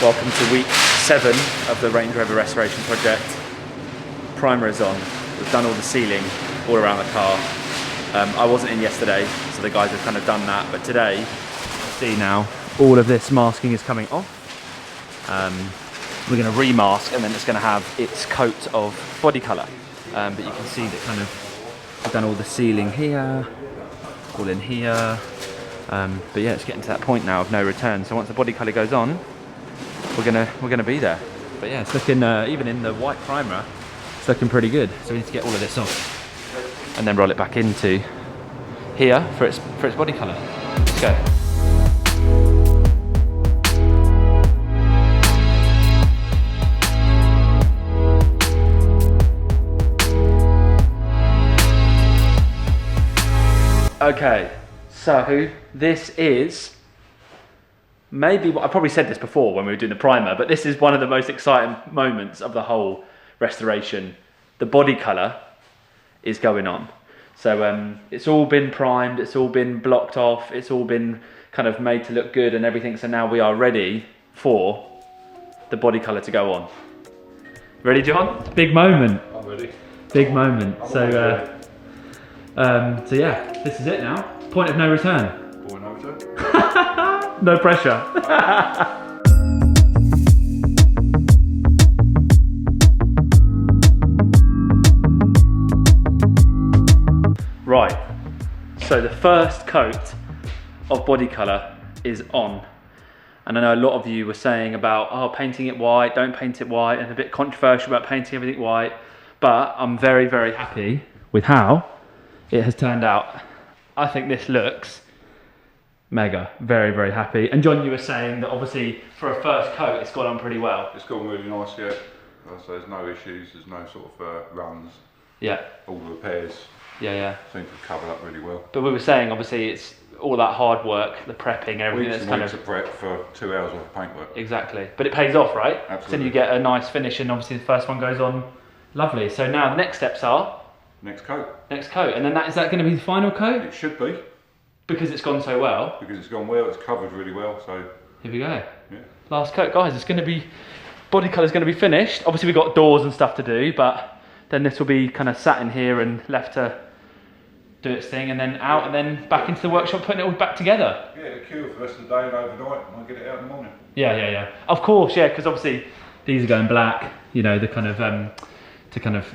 Welcome to week 7 of the Range Rover restoration project. Primer is on. We've done all the sealing all around the car. I wasn't in yesterday, so the guys have kind of done that, but today, see now, all of this masking is coming off. We're going to remask and then it's going to have its coat of body colour. But you can see that kind of, we've done all the sealing here, all in here. But yeah, it's getting to that point now of no return. So once the body colour goes on, we're gonna be there. But yeah, it's looking even in the white primer, it's looking pretty good. So we need to get all of this off and then roll it back into here for its body colour. Let's go. Okay, so this is maybe, I probably said this before when we were doing the primer, but this is one of the most exciting moments of the whole restoration. The body colour is going on. So it's all been primed, it's all been blocked off, it's all been kind of made to look good and everything. So now we are ready for the body colour to go on. Ready, John? Big moment. I'm ready. Big moment. So yeah, this is it now. Point of no return. Point of no return. No pressure. Right, so the first coat of body colour is on. And I know a lot of you were saying about, oh, painting it white, don't paint it white, and a bit controversial about painting everything white. But I'm very, very happy with how it has turned out. I think this looks mega, very, very happy. And John, you were saying that obviously for a first coat, it's gone on pretty well. It's gone really nice, yeah. So there's no issues, there's no sort of runs. Yeah. All the repairs. Yeah. Seem to have covered up really well. But we were saying obviously it's all that hard work, the prepping, everything Weeks that's and kind weeks of prep for 2 hours of paintwork. Exactly. But it pays off, right? Absolutely. So then you get a nice finish and obviously the first one goes on lovely. So now the next steps are Next coat. next coat. And then is that going to be the final coat? It should be. Because it's gone so well. Because it's gone well, it's covered really well, so. Here we go. Yeah. Last coat, guys. It's going to be, body colour's going to be finished. Obviously we've got doors and stuff to do, but then this will be kind of sat in here and left to do its thing and then out and then back into the workshop putting it all back together. Yeah, the queue for the rest of the day and overnight, and I'll get it out in the morning. Yeah. Of course, yeah, because obviously these are going black, you know, the kind of, to kind of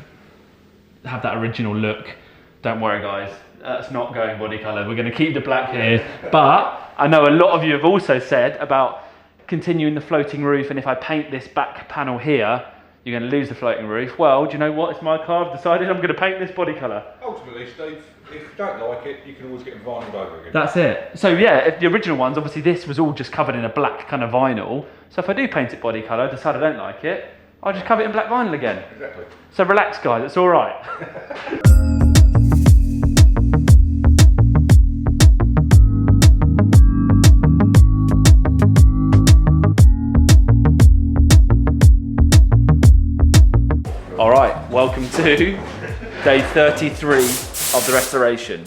have that original look. Don't worry guys, that's not going body colour. We're going to keep the black here. But I know a lot of you have also said about continuing the floating roof, and if I paint this back panel here, you're going to lose the floating roof. Well, do you know what? It's my car. I've decided I'm going to paint this body colour. Ultimately, Steve, if you don't like it, you can always get them vinyled over again. That's it. So yeah, if the original ones, obviously this was all just covered in a black kind of vinyl. So if I do paint it body colour, decide I don't like it, I'll just cover it in black vinyl again. Exactly. So relax guys, it's all right. All right, welcome to day 33 of the restoration.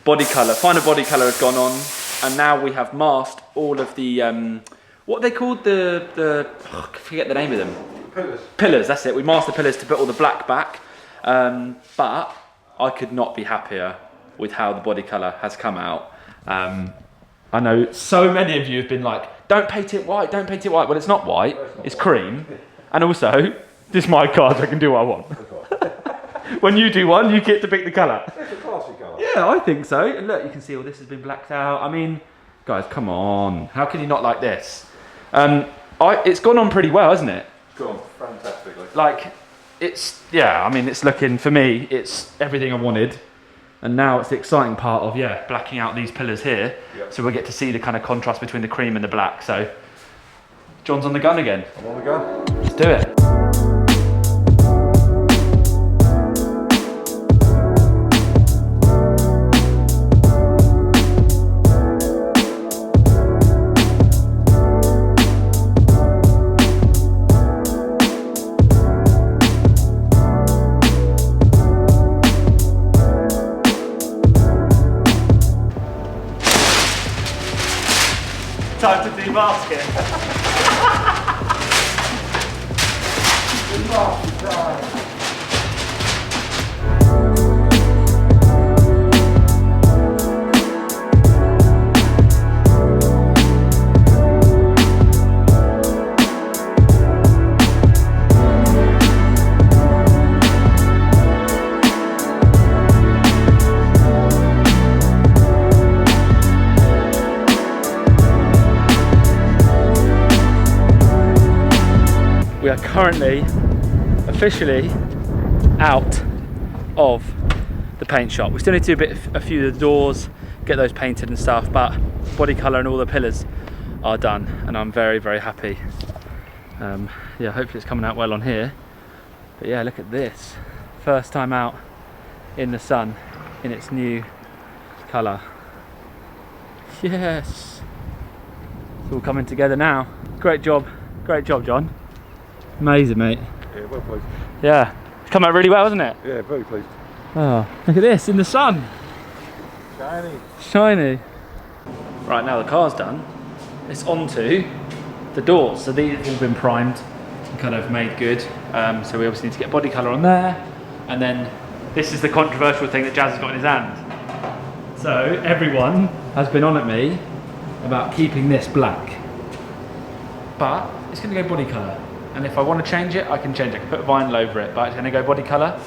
Body colour, final body colour has gone on, and now we have masked all of the, what are they called? I forget the name of them. Pillars. Pillars, that's it. We masked the pillars to put all the black back, but I could not be happier with how the body colour has come out. I know so many of you have been like, don't paint it white, don't paint it white. Well, it's not white, it's cream, and also, this is my card, I can do what I want. When you do one, you get to pick the colour. It's a classy colour. Yeah, I think so. And look, you can see all this has been blacked out. I mean, guys, come on. How can you not like this? It's gone on pretty well, hasn't it? It's gone fantastically. Like, I mean, it's looking, for me, it's everything I wanted. And now it's the exciting part of, blacking out these pillars here. Yep. So we'll get to see the kind of contrast between the cream and the black. So, John's on the gun again. I'm on the gun. Let's do it. Time to do basket. We are currently officially out of the paint shop. We still need to do a few of the doors, get those painted and stuff, but body colour and all the pillars are done, and I'm very, very happy. Yeah, hopefully it's coming out well on here. But yeah, look at this. First time out in the sun in its new colour. Yes! It's all coming together now. Great job, John. Amazing, mate. Yeah, well pleased. Yeah, it's come out really well, hasn't it? Yeah, very pleased. Oh, look at this, in the sun. Shiny. Shiny. Right, now the car's done, it's onto the doors. So these have all been primed and kind of made good. So we obviously need to get body colour on there. And then this is the controversial thing that Jazz has got in his hand. So everyone has been on at me about keeping this black. But it's going to go body colour. And if I want to change it, I can change it. I can put vinyl over it, but it's going to go body colour.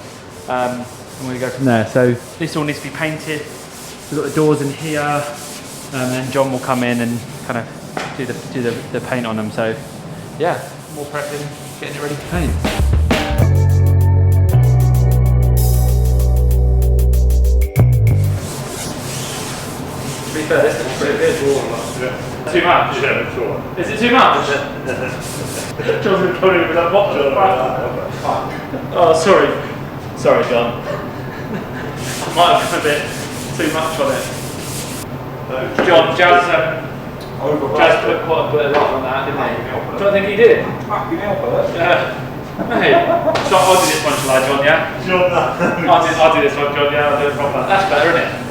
And we're going to go from there. So this all needs to be painted. We've got the doors in here, and then John will come in and kind of do the paint on them. So yeah, more prepping, getting it ready to paint. To be fair, this looks pretty good. Too much? Yeah, sure. Is it too much? John's going to come in with that bottle. Oh, sorry, John. I might have done a bit too much on it. John, Jazz put quite a bit of lot on that, didn't he? Do I think he did? Fucking hell for that. Yeah. Mate, so I'll do this one, shall I, John, yeah? John, I'll do this one, John, yeah, I'll do it proper. That's better, isn't it?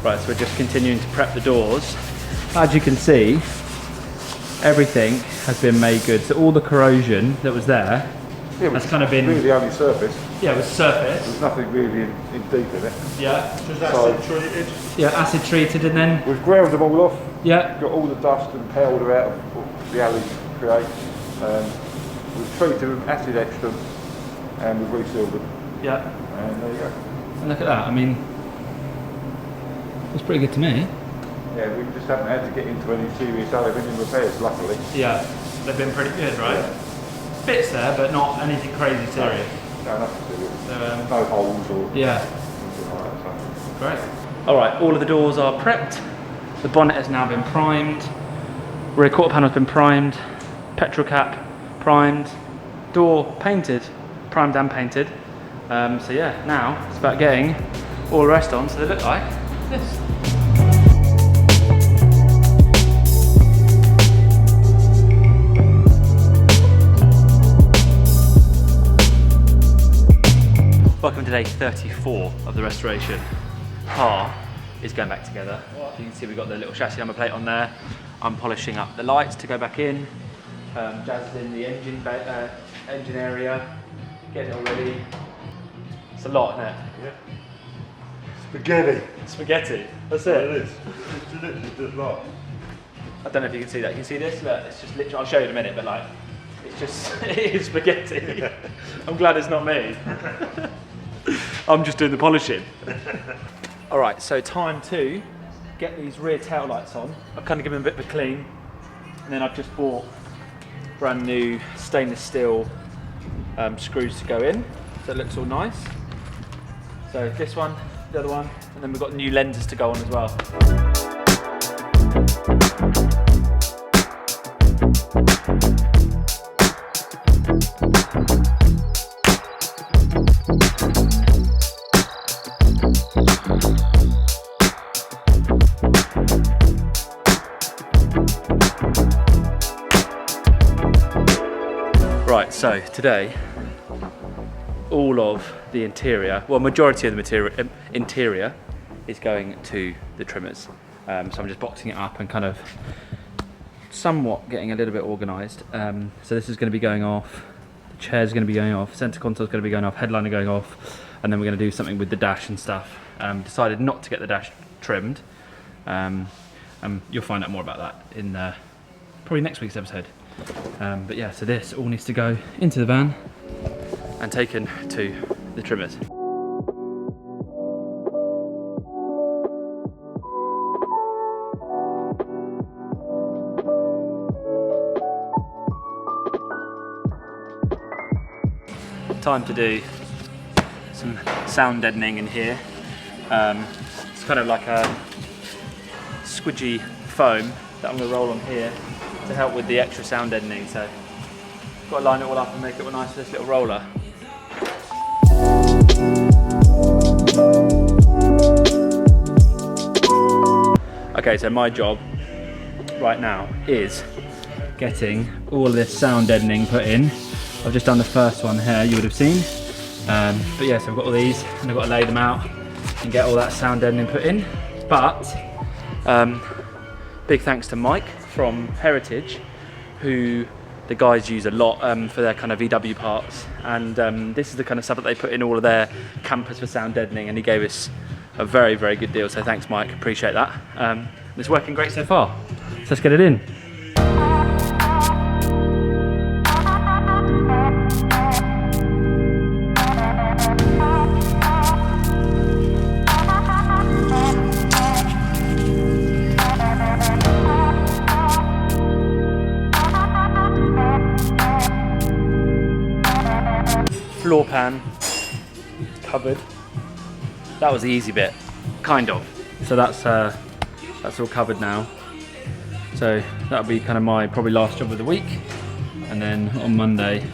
Right, so we're just continuing to prep the doors. As you can see, everything has been made good. So all the corrosion that was there, that's kind of been... really only surface. Yeah, it was surface. There's nothing really in deep in it. Yeah. Was acid treated? Yeah, acid treated, and then... We've ground them all off. Yeah. Got all the dust and powder out of what the alley creates. We've treated them, acid etched them, and we've resealed them. Yeah. And there you go. And look at that, I mean, it's pretty good to me. Yeah, we just haven't had to get into any serious aluminium repairs, luckily. Yeah, they've been pretty good, right? Yeah. Bits there, but not anything crazy serious. No, nothing serious. So, no holes or yeah. anything like that. So. Great. All right, all of the doors are prepped. The bonnet has now been primed. Rear quarter panel's been primed. Petrol cap primed. Door painted, primed and painted. So yeah, now it's about getting all the rest on so they look like this. Welcome to day 34 of the restoration. Car is going back together. You can see we've got the little chassis number plate on there. I'm polishing up the lights to go back in. Jazz is in the engine area, getting it all ready. It's a lot, isn't it? Yeah. Spaghetti, that's it. It is. It's literally just like. I don't know if you can see that. Can you see this? Look, it's just literally, I'll show you in a minute, but like, it's just, it is spaghetti. I'm glad it's not me. I'm just doing the polishing. All right, so time to get these rear tail lights on. I've kind of given them a bit of a clean, and then I've just bought brand new stainless steel screws to go in, so it looks all nice. So this one, the other one, and then we've got new lenses to go on as well. Right, so today, all of the interior, well, majority of the interior is going to the trimmers. So I'm just boxing it up and kind of somewhat getting a little bit organised. So this is going to be going off, the chair's going to be going off, centre console's going to be going off, headliner going off, and then we're going to do something with the dash and stuff. Decided not to get the dash trimmed. You'll find out more about that in probably next week's episode. But yeah, so this all needs to go into the van and taken to the trimmers. Time to do some sound deadening in here. It's kind of like a squidgy foam that I'm going to roll on here to help with the extra sound deadening. So got to line it all up and make it all nice with this little roller. Okay, so my job right now is getting all of this sound deadening put in. I've just done the first one here, you would have seen. But yeah, so I've got all these and I've got to lay them out and get all that sound deadening put in. But big thanks to Mike from Heritage, who the guys use a lot for their kind of VW parts. And this is the kind of stuff that they put in all of their campers for sound deadening, and he gave us a very, very good deal. So thanks, Mike, appreciate that. It's working great so far. So let's get it in. Floor pan covered. That was the easy bit, kind of. So that's all covered now. So that'll be kind of my probably last job of the week. And then on Monday,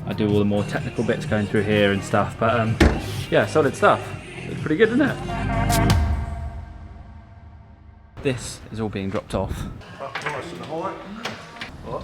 I do all the more technical bits going through here and stuff. But yeah, solid stuff. It's pretty good, isn't it? This is all being dropped off. Nice and high. What?